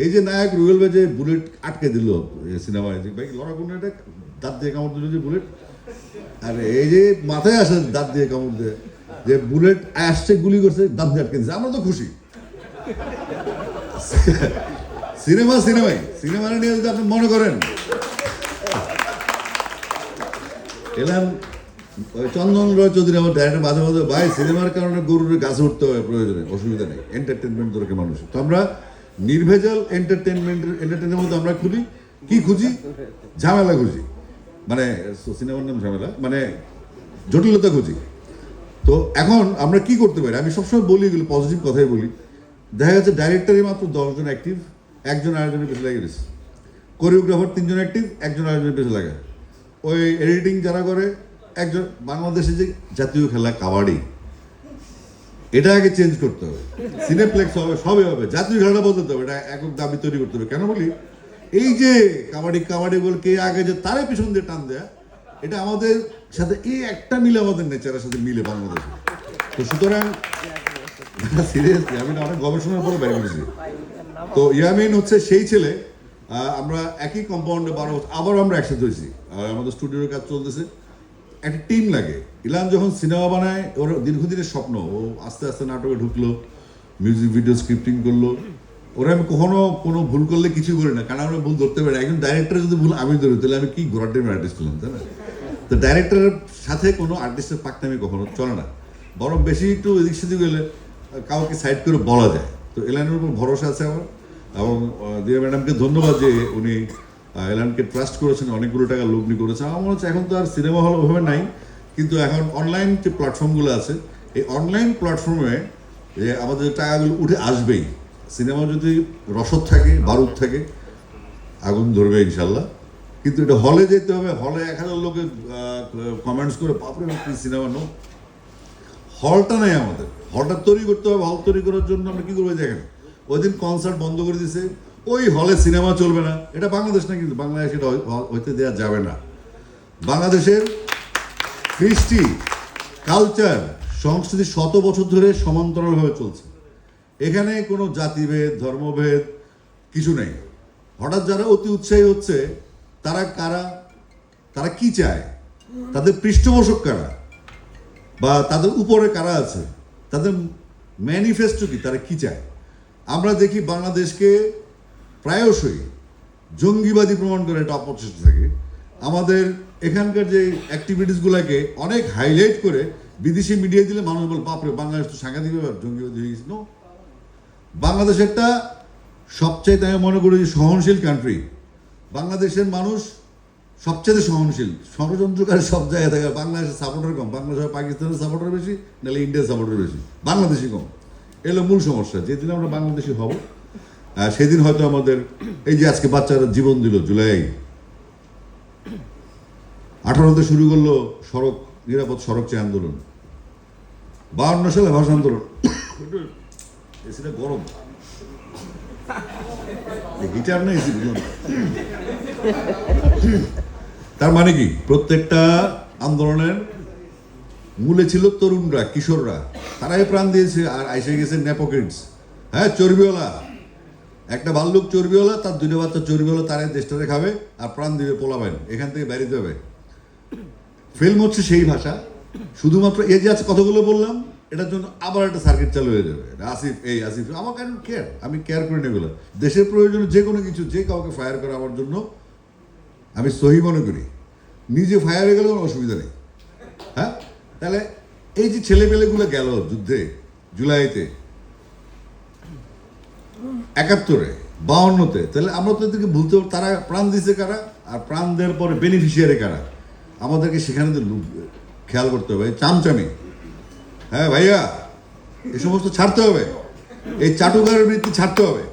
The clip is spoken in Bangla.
এই যে নায়ক রুবেল ভাই যে বুলেট আটকে দিল সিনেমায়, যে ভাই লড়া কোন এটা দাঁত দিয়ে কামড় দিল যে বুলেট, আর এই যে মাথায় আসে দাঁত দিয়ে কামড় দিয়ে যে বুলেট আসছে গুলি করছে দাঁত দিয়ে আটকে দিচ্ছে, আমরা তো খুশি। সিনেমা নিয়ে যদি আপনি মনে করেন এলাম চন্দন রয় চৌধুরী আমার ডাইরেক্টর মাঝে মাঝে ভাই সিনেমার কারণে গরুর গাছে উঠতে হবে প্রয়োজনে, অসুবিধা নেই, এন্টারটেনমেন্ট দরকার মানুষ। তো আমরা নির্ভেজাল এন্টারটেনমেন্টের মধ্যে আমরা খুঁজি ঝামেলা খুঁজি, মানে সিনেমার নাম ঝামেলা, মানে জটিলতা খুঁজি। তো এখন আমরা কি করতে পারি, আমি সবসময় বলি এগুলো পজিটিভ কথাই বলি। দেখা যাচ্ছে ডাইরেক্টরই মাত্র 10 জন অ্যাক্টিভ, একজন আরেকজনের পেছনে লেগে গেছে, কোরিওগ্রাফার 3 জন অ্যাক্টিভ, একজন আরেকজনের পেছনে লাগে, ওই এডিটিং যারা করে একজন। বাংলাদেশে যে জাতীয় খেলা কাবাডি, এটা আগে চেঞ্জ করতে হবে, সিনেপ্লেক্স হবে, সবই হবে, জাতীয় খেলাটা বদলাতে হবে, এটা একক দাবি তৈরি করতে হবে। কেন বলি, এই যে কাবাডি বল কে আগে যে তারে পিছন দিয়ে টান দেয়া, এটা আমাদের সাথে এই একটা মিলে আমাদের নেচারের সাথে মিলে বাংলাদেশে। তো সুতরাং সিরিয়াসলি আমি অনেক গবেষণার পরে বের করেছি। তো ইয়ামিন হচ্ছে সেই ছেলে, আমরা একই কম্পাউন্ডে 12 বছর আবার আমরা একসাথে হয়েছি, আমাদের স্টুডিওর কাজ চলতেছে, একটা টিম লাগে। ইলান যখন সিনেমা বানায়, ওর দীর্ঘদিনের স্বপ্ন, ও আস্তে আস্তে নাটকে ঢুকলো, মিউজিক ভিডিও স্ক্রিপ্টিং করলো। ওরা আমি কখনো কোনো ভুল করলে কিছু করি না, কারণ আমরা ভুল ধরতে পারি। একজন ডাইরেক্টর যদি ভুল আমি ধরি, তাহলে আমি কি ঘোরাটিমের আর্টিস্ট হলাম, তাই না? তো ডাইরেক্টরের সাথে কোনো আর্টিস্টের পাকনামি কখনো চলে না, বরং বেশি একটু এদিক সেদিক গেলে কাউকে সাইড করে বলা যায়। তো এলানের উপর ভরসা আছে আমার, এবং দিয়া ম্যাডামকে ধন্যবাদ যে উনি এলানকে ট্রাস্ট করেছেন, অনেকগুলো টাকা লগ্নি করেছেন। আমার মনে হচ্ছে এখন তো আর সিনেমা হল ওভাবে নাই, কিন্তু এখন অনলাইন যে প্ল্যাটফর্মগুলো আছে, এই অনলাইন প্ল্যাটফর্মে যে আমাদের টাকাগুলো উঠে আসবেই। সিনেমা যদি রসদ থাকে, বারুদ থাকে, আগুন ধরবে ইনশাল্লাহ। কিন্তু এটা হলে যেতে হবে, হলে 1000 লোকে কমেন্টস করে বাপরে কি সিনেমা, নো, হলটা নেই আমাদের, হলটা তৈরি করতে হবে। হল তৈরি করার জন্য আমরা কি করবো দেখেন, ওই দিন কনসার্ট বন্ধ করে দিয়েছে, ওই হলে সিনেমা চলবে না। এটা বাংলাদেশ না, কিন্তু বাংলাদেশ এটা হইতে দেওয়া যাবে না। বাংলাদেশের কৃষ্টি, কালচার, সংস্কৃতি 100 বছর ধরে সমান্তরালভাবে চলছে। এখানে কোনো জাতিভেদ, ধর্মভেদ কিছু নেই। হঠাৎ যারা অতি উৎসাহী হচ্ছে, তারা কারা, তারা কি চায়, তাদের পৃষ্ঠপোষক কারা, বা তাদের উপরে কারা আছে, তাদের ম্যানিফেস্টো কি, তারা কি চায়। আমরা দেখি বাংলাদেশকে প্রায়শই জঙ্গিবাদী প্রমাণ করে এটা অপচেষ্টা থাকে। আমাদের এখানকার যে অ্যাক্টিভিটিসগুলোকে অনেক হাইলাইট করে বিদেশি মিডিয়া দিলে মানুষ বলে বাপরে বাংলাদেশ তো সাংঘাতিক ব্যাপার, জঙ্গিবাদী হয়ে গেছে। নো, বাংলাদেশ একটা সবচাইতে আমি মনে করি সহনশীল কান্ট্রি। বাংলাদেশের মানুষ সবচেয়ে সহনশীল, ষড়যন্ত্রকারী সব জায়গায় থাকে। বাংলাদেশের সাপোর্টার কম, বাংলাদেশ পাকিস্তানের সাপোর্টার বেশি, নাহলে ইন্ডিয়ার সাপোর্টার বেশি, বাংলাদেশি কম। এলো মূল সমস্যা। যেদিন আমরা বাংলাদেশি হব, সেদিন হয়তো আমাদের এই যে আজকে বাচ্চারা জীবন দিল, জুলাই 18তে শুরু করলো নিরাপদ সড়ক চাই আন্দোলন, 52 সালে ভাষা আন্দোলন। এসিটা গরম, গিটার না এসি, বুঝলাম। তার মানে কি, প্রত্যেকটা আন্দোলনের মূলে ছিল তরুণরা, কিশোররা, তারাই প্রাণ দিয়েছে। আর আইসে গেছে নেপোকিডস, হ্যাঁ, চর্বিওয়ালা, একটা ভাল্লুক চর্বিওয়ালা, তার 2টা বাচ্চা চর্বিওয়ালা, তারাই দেশটারে খাবে আর প্রাণ দিবে পোলাবেন, এখান থেকে বেরিয়ে যাবে। ফিল্ম হচ্ছে সেই ভাষা। শুধুমাত্র এই যে আজকে কথাগুলো বললাম, এটার জন্য আবার একটা সার্কিট চালু হয়ে যাবে। আসিফ আমার কেন কেয়ার, আমি কেয়ার করি না এগুলো। দেশের প্রয়োজনে যে কোনো কিছু, যে কাউকে ফায়ার করা আমার জন্য আমি সহি মনে করি। নিজে ফায়ার হয়ে গেলে কোনো অসুবিধা নেই। হ্যাঁ, তাহলে এই যে ছেলেপেলেগুলো গেল যুদ্ধে, জুলাইতে, 71-এ, 52-তে, তাহলে আমরা তো এদেরকে ভুলতে, তারা প্রাণ দিছে কারা, আর প্রাণ দেওয়ার পরে বেনিফিশিয়ারি কারা, আমাদেরকে সেখানে তো খেয়াল করতে হবে। চামচামি, হ্যাঁ ভাইয়া, এ সমস্ত ছাড়তে হবে, এই চাটুকারের বৃত্তি ছাড়তে হবে।